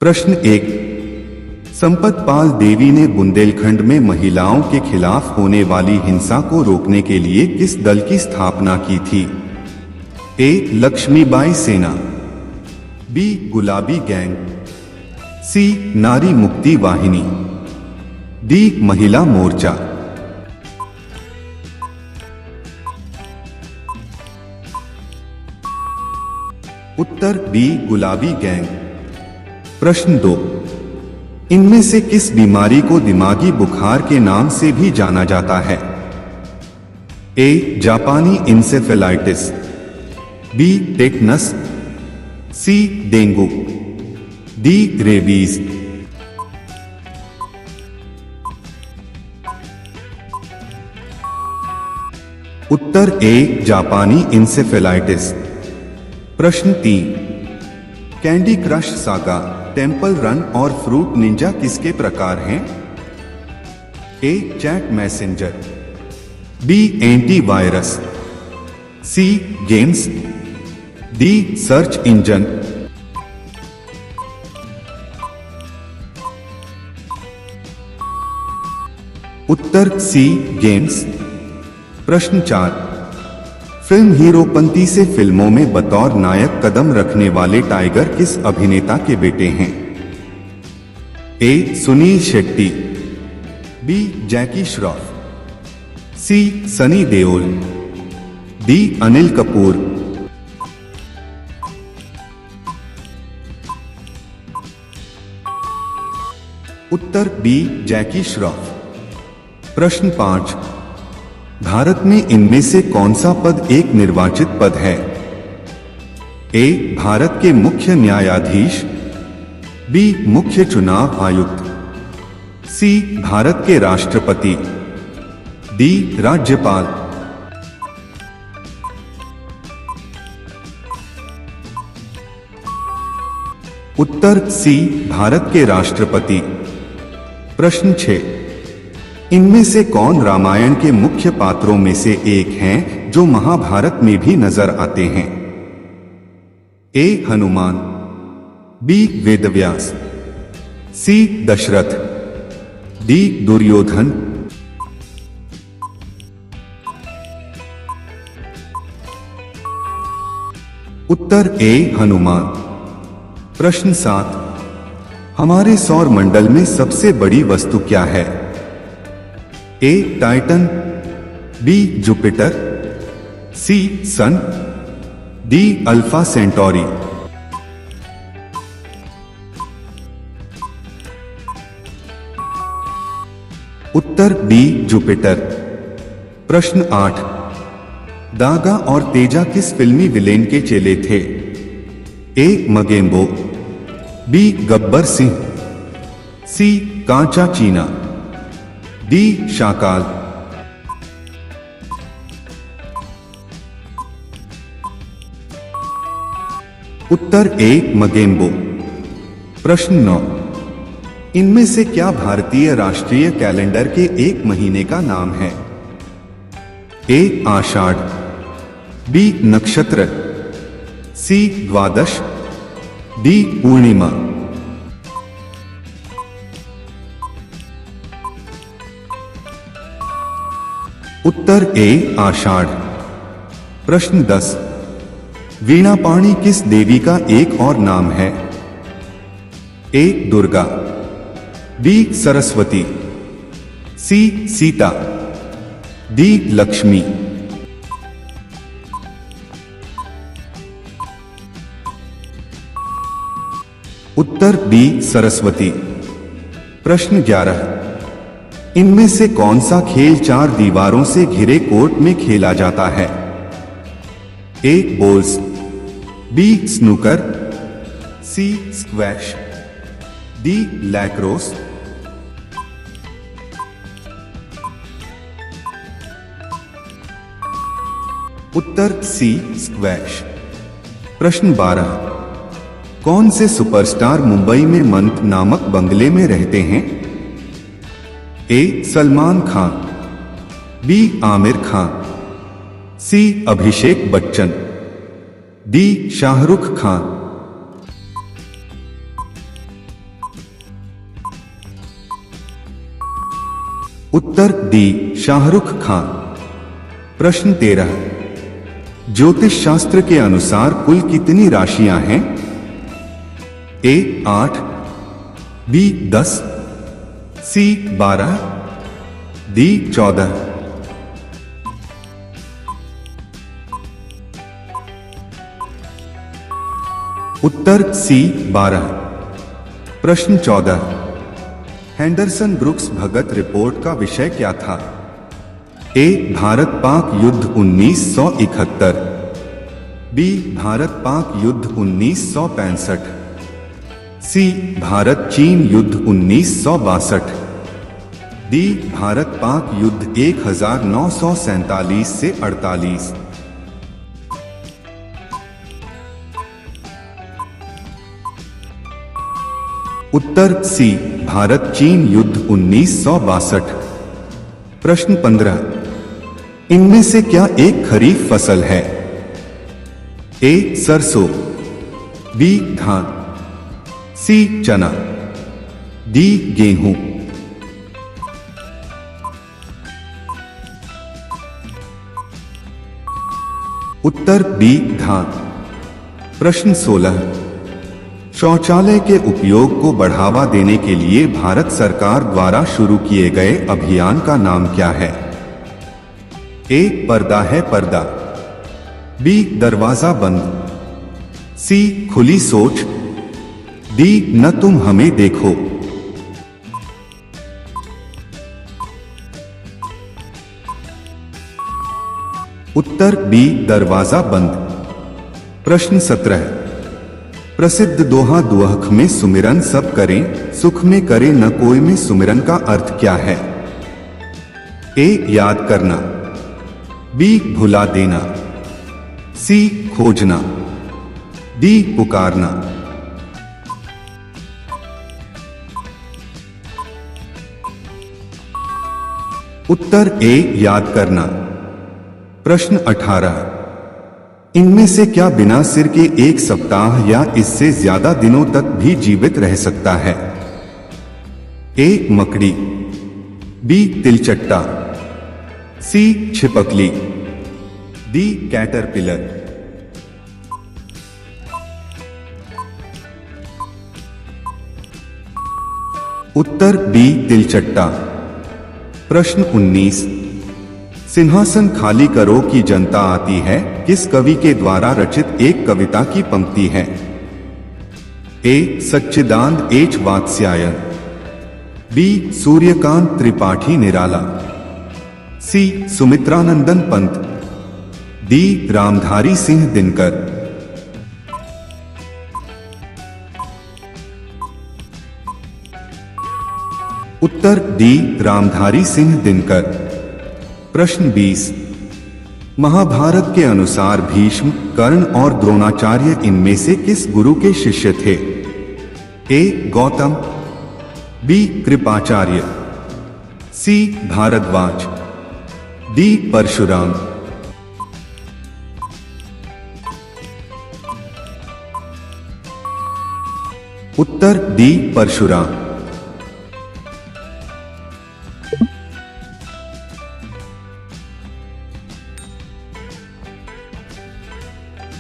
प्रश्न 1। संपत पाल देवी ने बुंदेलखंड में महिलाओं के खिलाफ होने वाली हिंसा को रोकने के लिए किस दल की स्थापना की थी? ए. लक्ष्मीबाई सेना, बी. गुलाबी गैंग, सी. नारी मुक्ति वाहिनी, डी. महिला मोर्चा। उत्तर बी. गुलाबी गैंग। प्रश्न 2। इनमें से किस बीमारी को दिमागी बुखार के नाम से भी जाना जाता है? ए. जापानी encephalitis, B. Tetanus, C. Dengue, D. Rabies. उत्तर ए. जापानी इंसेफेलाइटिस। प्रश्न 3। Candy Crush Saga, Temple Run और फ्रूट निंजा किसके प्रकार हैं? A. Chat messenger, B. Antivirus, C. Games, D. Search engine. उत्तर सी. गेम्स। प्रश्न 4। फिल्म हीरोपंती से फिल्मों में बतौर नायक कदम रखने वाले टाइगर किस अभिनेता के बेटे हैं? ए. सुनील शेट्टी, बी. जैकी श्रॉफ, सी. सनी देओल, डी. अनिल कपूर। उत्तर बी. जैकी श्रॉफ। प्रश्न 5। भारत में इनमें से कौन सा पद एक निर्वाचित पद है? ए. भारत के मुख्य न्यायाधीश, बी. मुख्य चुनाव आयुक्त, सी. भारत के राष्ट्रपति, डी. राज्यपाल। उत्तर सी. भारत के राष्ट्रपति। प्रश्न 6। इनमें से कौन रामायण के मुख्य पात्रों में से एक हैं जो महाभारत में भी नजर आते हैं? ए. हनुमान, बी. वेदव्यास, सी. दशरथ, डी. दुर्योधन। उत्तर ए. हनुमान। प्रश्न 7। हमारे सौर मंडल में सबसे बड़ी वस्तु क्या है? A. Titan, B. Jupiter, C. Sun, D. Alpha Centauri. उत्तर बी. जुपिटर। प्रश्न 8। दागा और तेजा किस फिल्मी विलेन के चेले थे? ए. मगेम्बो, बी. गब्बर सिंह, सी. कांचा चीना, डी. शाकाल। उत्तर ए. मगेम्बो। प्रश्न 9। इनमें से क्या भारतीय राष्ट्रीय कैलेंडर के एक महीने का नाम है? ए. आषाढ़, बी. नक्षत्र, सी. द्वादश, डी. पूर्णिमा। उत्तर ए. आषाढ़। प्रश्न 10। वीणापाणी किस देवी का एक और नाम है? ए. दुर्गा, बी. सरस्वती, सी. सीता, डी. लक्ष्मी। उत्तर बी. सरस्वती। प्रश्न 11। इनमें से कौन सा खेल 4 दीवारों से घिरे कोर्ट में खेला जाता है? A. Bowls, B. Snooker, C. Squash, D. Lacrosse. उत्तर सी. स्क्वैश। प्रश्न 12। कौन से सुपरस्टार मुंबई में मंत नामक बंगले में रहते हैं? ए. सलमान खान, बी. आमिर खान, सी. अभिषेक बच्चन, डी. शाहरुख खान। उत्तर डी शाहरुख खान। प्रश्न 13, ज्योतिष शास्त्र के अनुसार कुल कितनी राशियां हैं? ए 8, बी 10, सी 12, डी 14। उत्तर सी 12। प्रश्न 14, हेंडरसन ब्रुक्स भगत रिपोर्ट का विषय क्या था? ए भारत पाक युद्ध 1971, बी भारत पाक युद्ध 1965, सी भारत चीन युद्ध 1962, डी भारत पाक युद्ध 1947 से 48। उत्तर सी भारत चीन युद्ध 1962। प्रश्न 15, इनमें से क्या एक खरीफ फसल है? ए सरसों, बी धान, सी चना, डी गेहूं। उत्तर बी धान। प्रश्न 16, शौचालय के उपयोग को बढ़ावा देने के लिए भारत सरकार द्वारा शुरू किए गए अभियान का नाम क्या है? ए पर्दा है पर्दा, बी दरवाजा बंद, सी खुली सोच, डी न तुम हमें देखो। उत्तर बी दरवाजा बंद। प्रश्न 17, प्रसिद्ध दोहा दुहख में सुमिरन सब करें सुख में करे न कोई में सुमिरन का अर्थ क्या है? ए याद करना, बी भुला देना, सी खोजना, डी पुकारना। उत्तर ए याद करना। प्रश्न 18, इनमें से क्या बिना सिर के एक सप्ताह या इससे ज्यादा दिनों तक भी जीवित रह सकता है? ए मकड़ी, बी तिलचट्टा, सी छिपकली, डी कैटरपिलर। उत्तर बी तिलचट्टा। प्रश्न 19, सिंहासन खाली करो की जनता आती है किस कवि के द्वारा रचित एक कविता की पंक्ति है? ए सच्चिदानंद एच वात्स्यायन, बी सूर्यकांत त्रिपाठी निराला, सी सुमित्रानंदन पंत, डी रामधारी सिंह दिनकर। उत्तर डी रामधारी सिंह दिनकर। प्रश्न 20, महाभारत के अनुसार भीष्म, कर्ण और द्रोणाचार्य इनमें से किस गुरु के शिष्य थे? ए गौतम, बी कृपाचार्य, सी भारद्वाज, डी परशुराम। उत्तर डी परशुराम।